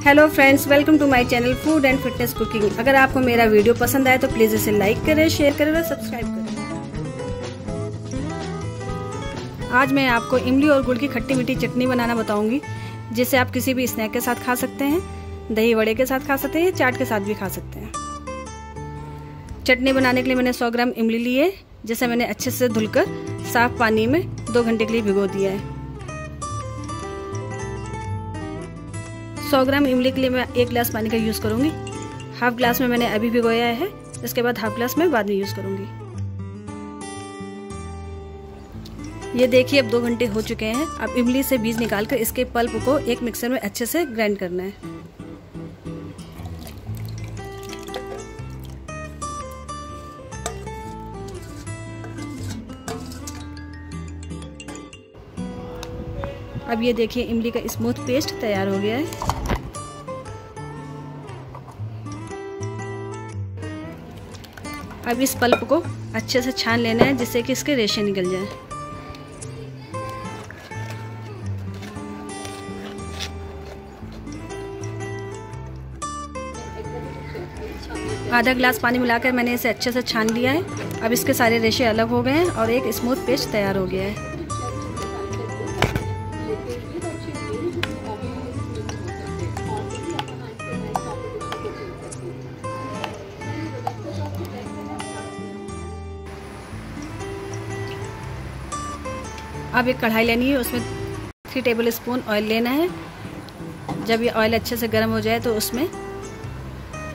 Hello friends, welcome to my channel food and fitness cooking. अगर आपको मेरा video पसंद आए तो प्लीज़ इसे लाइक करें, शेयर करें और सब्सक्राइब करें। आज मैं आपको इमली और गुड़ की खट्टी मीठी चटनी बनाना बताऊंगी, जिसे आप किसी भी स्नैक के साथ खा सकते हैं, दही वड़े के साथ खा सकते हैं या चाट के साथ भी खा सकते हैं। चटनी बनाने के लिए मैंने 100 ग्राम इमली ली है, जिसे मैंने अच्छे से धुलकर साफ पानी में 2 घंटे के लिए भिगो दिया है। 100 ग्राम इमली के लिए मैं 1 गिलास पानी का यूज़ करूँगी। हाफ ग्लास में मैंने अभी भिगोया है, इसके बाद हाफ ग्लास में बाद में यूज़ करूँगी। ये देखिए, अब 2 घंटे हो चुके हैं। अब इमली से बीज निकालकर इसके पल्प को एक मिक्सर में अच्छे से ग्राइंड करना है। अब ये देखिए, इमली का स्मूथ पेस्ट तैयार हो गया है। अब इस पल्प को अच्छे से छान लेना है, जिससे कि इसके रेशे निकल जाए। आधा गिलास पानी मिलाकर मैंने इसे अच्छे से छान लिया है। अब इसके सारे रेशे अलग हो गए हैं और एक स्मूथ पेस्ट तैयार हो गया है। अब एक कढ़ाई लेनी है, उसमें 3 टेबल स्पून ऑयल लेना है। जब ये ऑयल अच्छे से गर्म हो जाए तो उसमें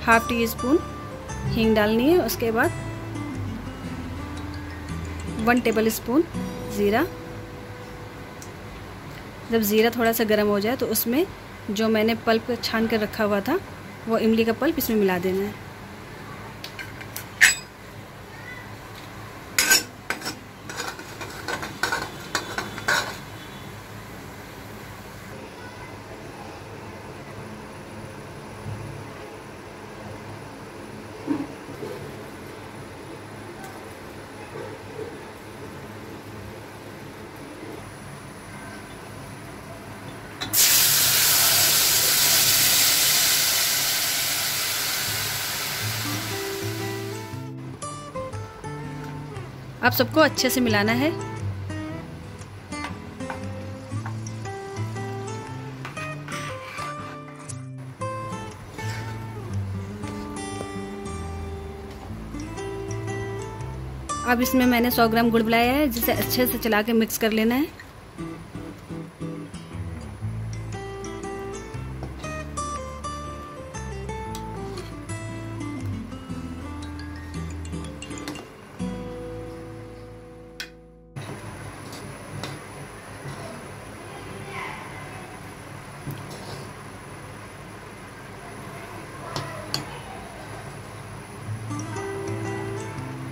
हाफ टी स्पून हींग डालनी है। उसके बाद 1 टेबल स्पून ज़ीरा। जब ज़ीरा थोड़ा सा गर्म हो जाए तो उसमें जो मैंने पल्प छान कर रखा हुआ था, वो इमली का पल्प इसमें मिला देना है। अब सबको अच्छे से मिलाना है। अब इसमें मैंने 100 ग्राम गुड़ मिलाया है, जिसे अच्छे से चला के मिक्स कर लेना है।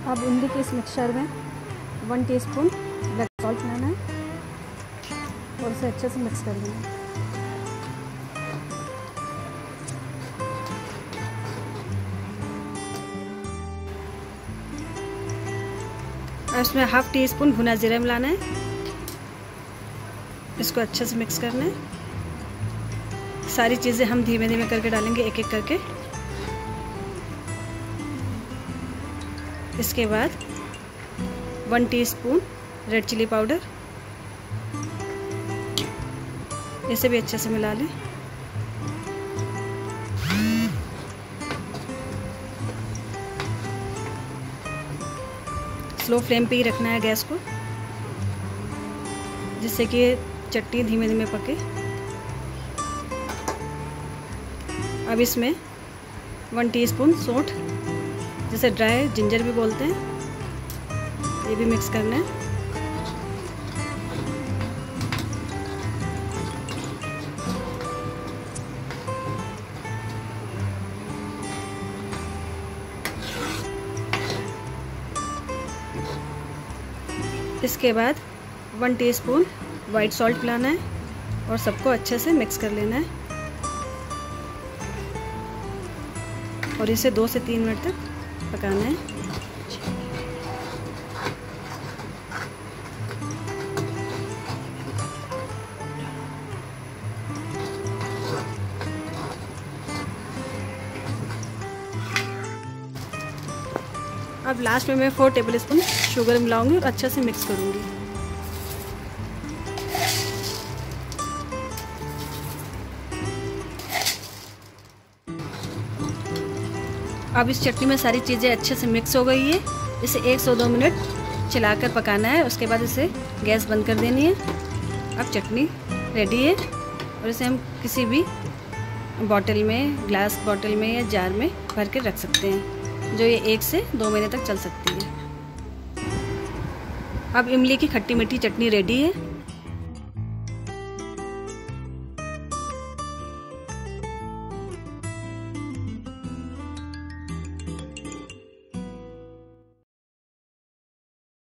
अब इमली के इस मिक्सचर में 1 टीस्पून ब्लैक सॉल्ट डालना है और इसे अच्छे से मिक्स कर देना है। और इसमें हाफ टी स्पून भुना जीरा मिलाना है। इसको अच्छे से मिक्स करना है। सारी चीज़ें हम धीमे धीमे करके डालेंगे, एक एक करके। इसके बाद 1 टीस्पून रेड चिली पाउडर, इसे भी अच्छे से मिला लें। स्लो फ्लेम पे ही रखना है गैस को, जिससे कि चटनी धीमे धीमे पके। अब इसमें 1 टीस्पून सौंठ, जिसे ड्राई जिंजर भी बोलते हैं, ये भी मिक्स करना है। इसके बाद 1 टीस्पून वाइट सॉल्ट मिलाना है और सबको अच्छे से मिक्स कर लेना है और इसे 2 से 3 मिनट तक पकाना है। अब लास्ट में मैं 4 टेबलस्पून शुगर मिलाऊंगी और अच्छे से मिक्स करूंगी। अब इस चटनी में सारी चीज़ें अच्छे से मिक्स हो गई है। इसे 1 से 2 मिनट चलाकर पकाना है, उसके बाद इसे गैस बंद कर देनी है। अब चटनी रेडी है और इसे हम किसी भी बॉटल में, ग्लास बॉटल में या जार में भर के रख सकते हैं, जो ये 1 से 2 महीने तक चल सकती है। अब इमली की खट्टी मीठी चटनी रेडी है।